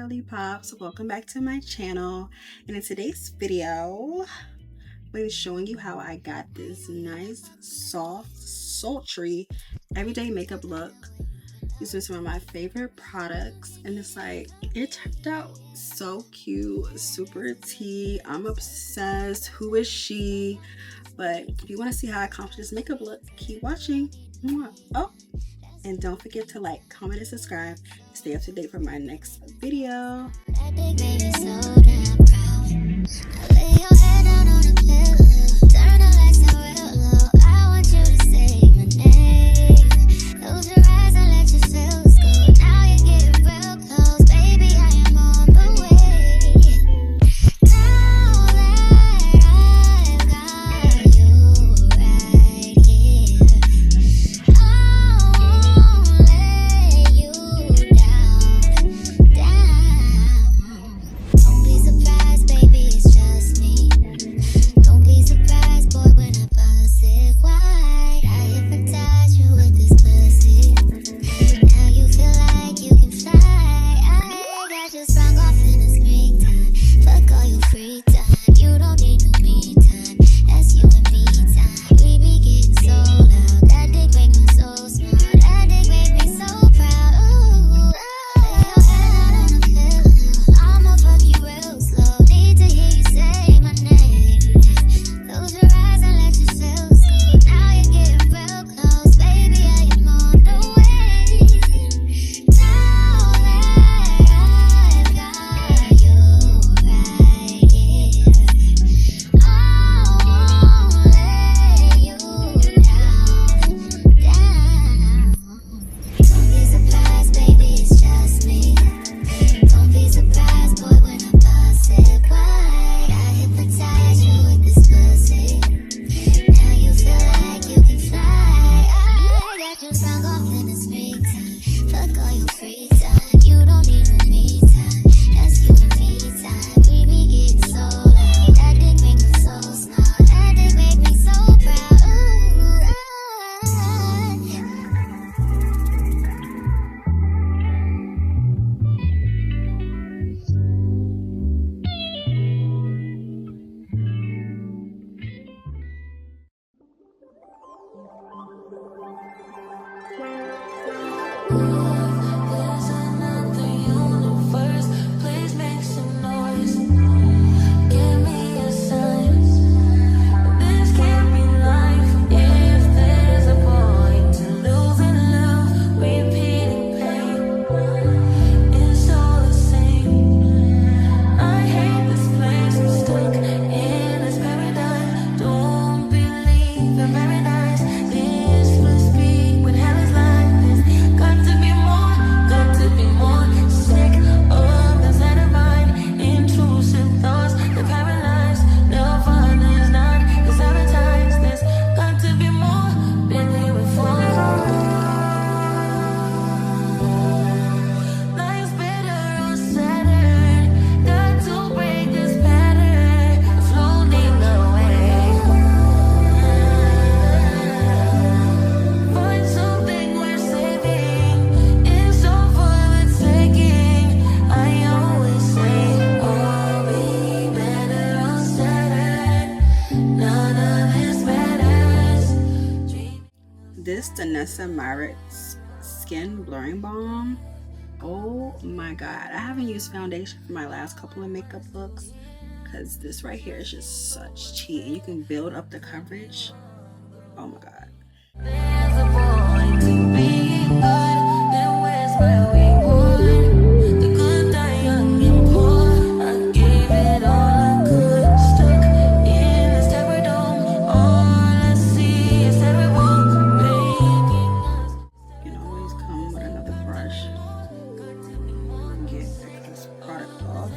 Curly Pops. Welcome back to my channel. And in today's video, I'm showing you how I got this nice, soft, sultry, everyday makeup look using some of my favorite products. And it's like, it turned out so cute, super tea. I'm obsessed. Who is she? But if you want to see how I accomplished this makeup look, keep watching. Oh, and don't forget to like, comment, and subscribe to stay up to date for my next video. This Danessa Myricks Skin Blurring Balm. Oh my god, I haven't used foundation for my last couple of makeup looks because this right here is just such tea, and you can build up the coverage. Oh my god. There's a point to being good, then where's where we would. The good die young and poor. I gave it all I could. Stuck in this terror dome. All I see is everyone making us. You can always come with another brush and get this product off.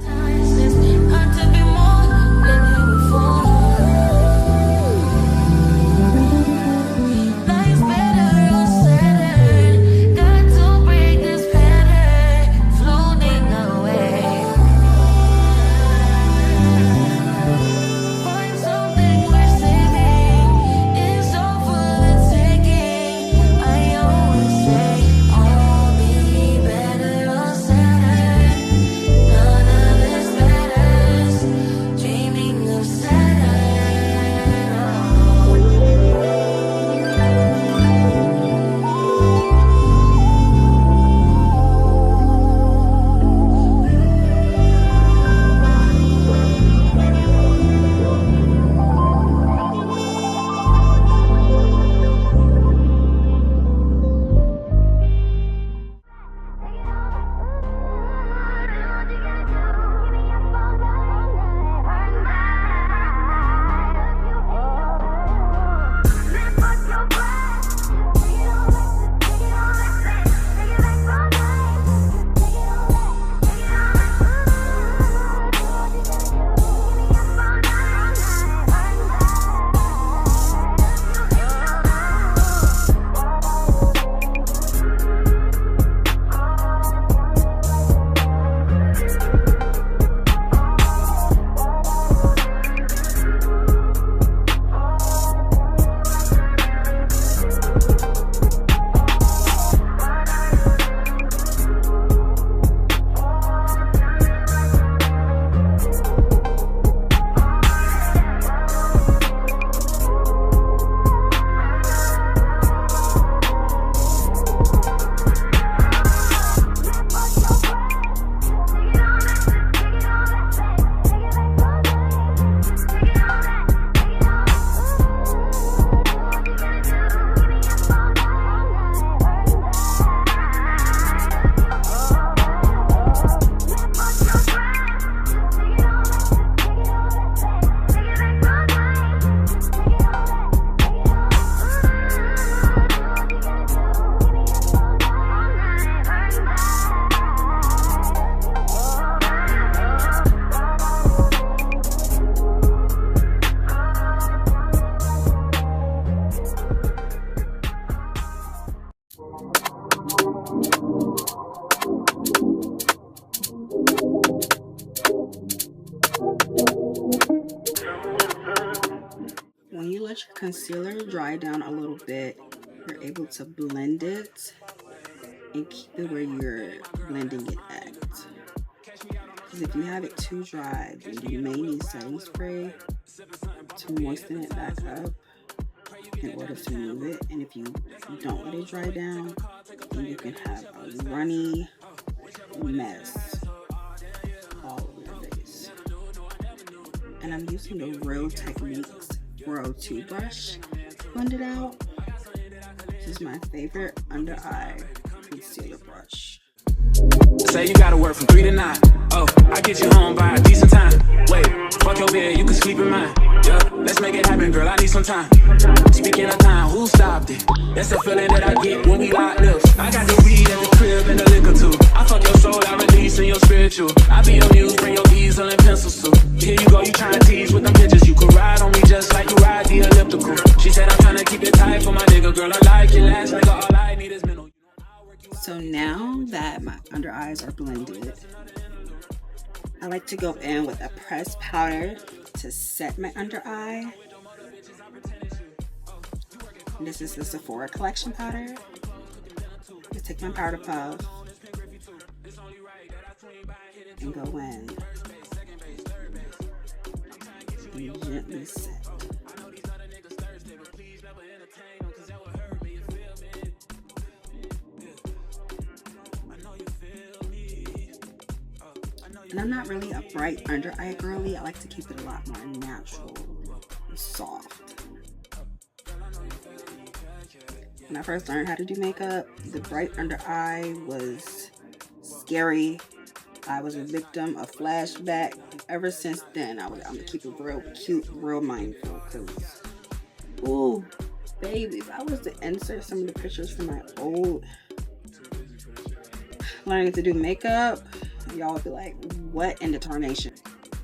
I let your concealer dry down a little bit, you're able to blend it and keep it where you're blending it at. Because if you have it too dry, then you may need setting spray to moisten it back up in order to remove it. And if you don't let it dry down, then you can have a runny mess all over your face. And I'm using the Real Techniques Pro 2 brush to blend it out. This is my favorite under eye concealer brush. Say you gotta work from 3 to 9. Oh, I get you home by a decent time. Wait, fuck your bed, you can sleep in mine. Yeah, let's make it happen, girl, I need some time. Speaking of time, who stopped it? That's the feeling that I get when we lock lips. I got the weed at the crib and the liquor too. I fuck your soul, I release in your spiritual. I be your muse, bring your easel and pencils too. Here you go, you tryna tease with them pictures. You could ride on me just like you ride the elliptical. She said I'm tryna keep it tight for my nigga. Girl, I like it last nigga, all I need is mental. So now that my under eyes are blended, I like to go in with a pressed powder to set my under eye. This is the Sephora Collection powder. I take my powder puff and go in and gently set. And I'm not really a bright under eye girly. I like to keep it a lot more natural and soft. When I first learned how to do makeup, the bright under eye was scary. I was a victim of flashback. Ever since then, I'm gonna keep it real cute, real mindful. Cause, ooh, baby, if I was to insert some of the pictures from my old learning to do makeup, y'all would be like, what in the tarnation?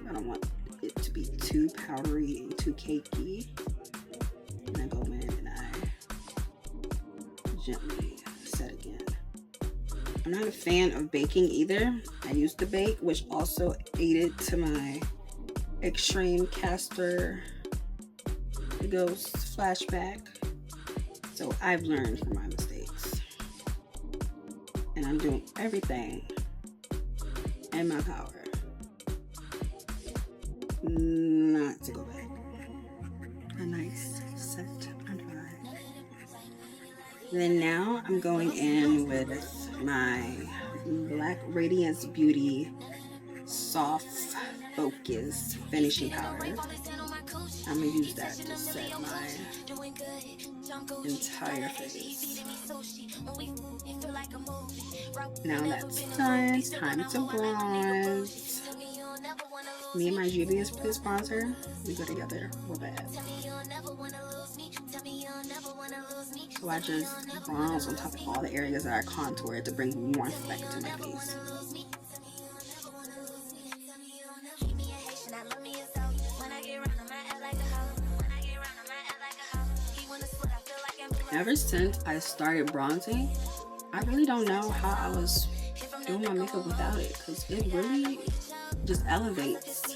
I don't want it to be too powdery and too cakey. And I go in and I gently set again. I'm not a fan of baking either. I used to bake, which also aided to my extreme Castor Ghost flashback. So I've learned from my mistakes. And I'm doing everything in my power not to go back. A nice set under eye. Then now I'm going in with my Black Radiance Beauty Soft Focus Finishing Powder. I'm gonna use that to set my entire face. Now that's done, it's time to bronze. Me and my Juvia's Place bronzer, we go together real bad. So I just bronze on top of all the areas that I contoured to bring more effect to my face. Ever since I started bronzing, I really don't know how I was doing my makeup without it, because it really just elevates the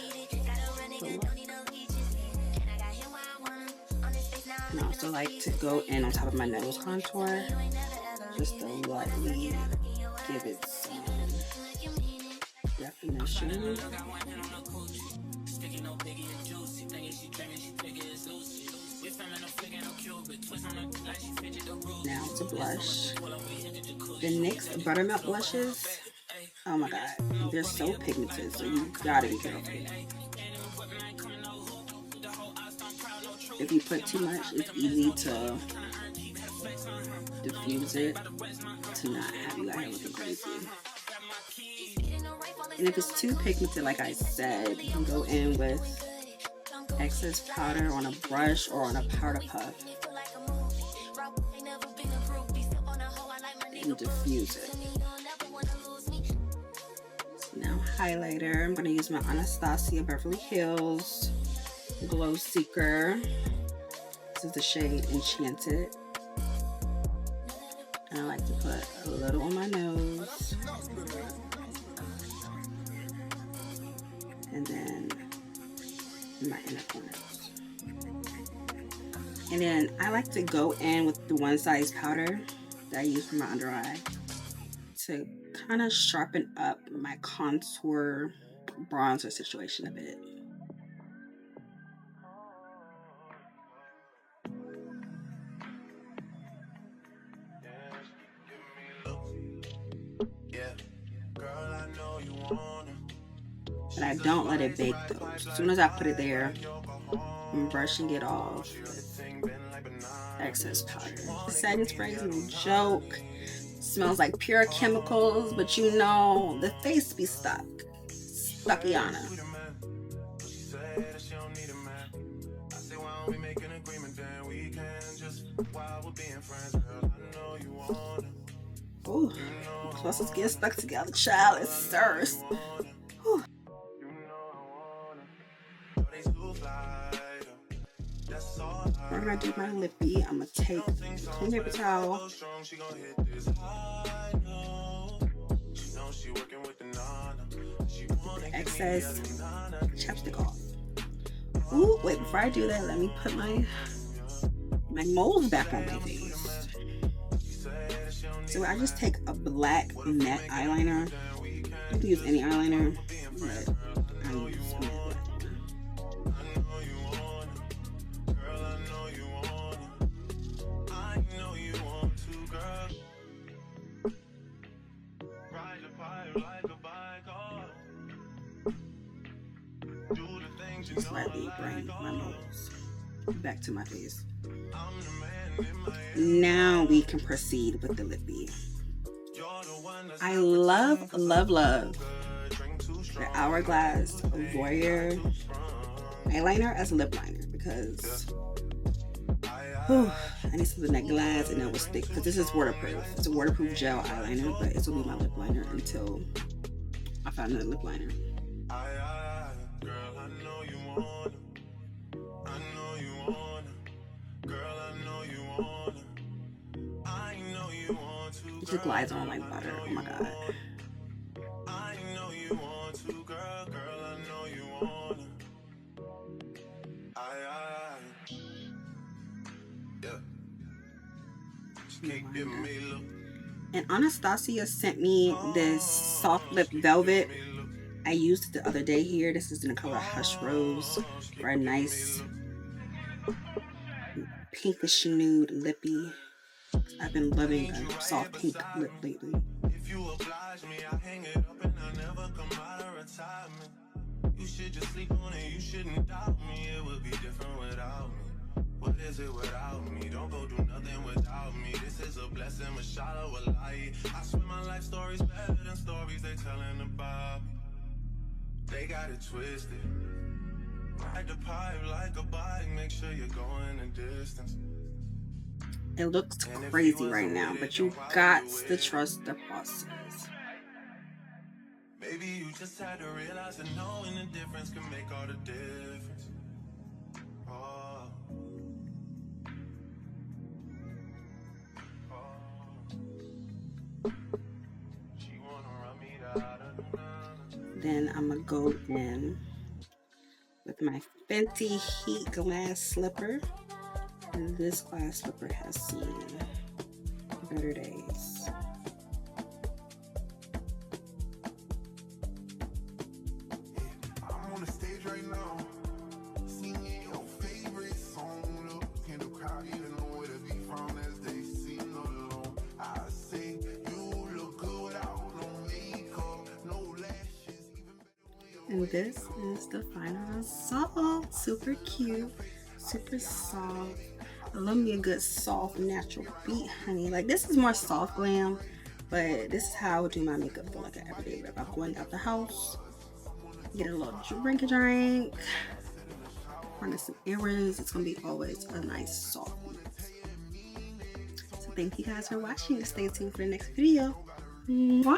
look. And I also like to go in on top of my nose contour just to lightly give it some definition. Now to blush. The NYX Buttermilk blushes, oh my god, they're so pigmented, so you gotta be careful. If you put too much, it's easy to diffuse it to not have you guys looking crazy. And if it's too pigmented, like I said, you can go in with excess powder on a brush or on a powder puff and diffuse it. So now highlighter, I'm going to use my Anastasia Beverly Hills Glow Seeker. This is the shade Enchanted. And I like to put a little on my nose. And then in my inner corners. And then I like to go in with the One Size powder that I use for my under eye to kind of sharpen up my contour bronzer situation a bit. But I don't let it bake though. As soon as I put it there, I'm brushing it off with excess powder. The setting spray is no joke. Smells like pure chemicals, but you know, the face be stuckiana. Ooh, plus it's getting stuck together, child. It's sirs. When I do my lippy, I'm gonna take a clean paper towel, the excess chapstick off. Ooh, wait, before I do that, let me put my moles back on my face. So I just take a black matte eyeliner. You can use any eyeliner, but I use a matte eyeliner. Just slightly bring my nose back to my face. Now we can proceed with the lippy. I love the Hourglass Voyeur eyeliner as a lip liner because I need something that glides and that will stick because this is waterproof. It's a waterproof gel eyeliner, but it's gonna be my lip liner until I find another lip liner. It just glides on like butter. Oh my god. And Anastasia sent me this soft lip velvet. I used it the other day here. This is in the color Hush Rose for a nice pinkish nude lippy. I've been loving a soft pink lip lately. If you oblige me, I hang it up and I never come out of retirement. You should just sleep on it, you shouldn't doubt me. It would be different without me. What is it without me? Don't go do nothing without me. This is a blessing, Mashallah wallahi. I swear my life story's better than stories they telling about me. They got it twisted. Ride the pipe like a bike, make sure you're going the distance. It looks crazy right now, but you got to trust the process. Maybe you just had to realize that knowing the difference can make all the difference. Oh. Then I'm gonna go in with my Fenty Heat glass slipper. And this glass slipper has seen better days. I'm on the stage right now, singing your favorite song. Look in the crowd, you don't know where to be found as they sing along. I say you look good without no makeup, no lashes, even better. And this is the final result. Super cute, super soft. I love me a good soft natural beat, honey. Like this is more soft glam, but this is how I would do my makeup for like an everyday wear. If I'm going out the house, get a little drink, running some errands, it's gonna be always a nice soft beat. So thank you guys for watching. Stay tuned for the next video. Mwah.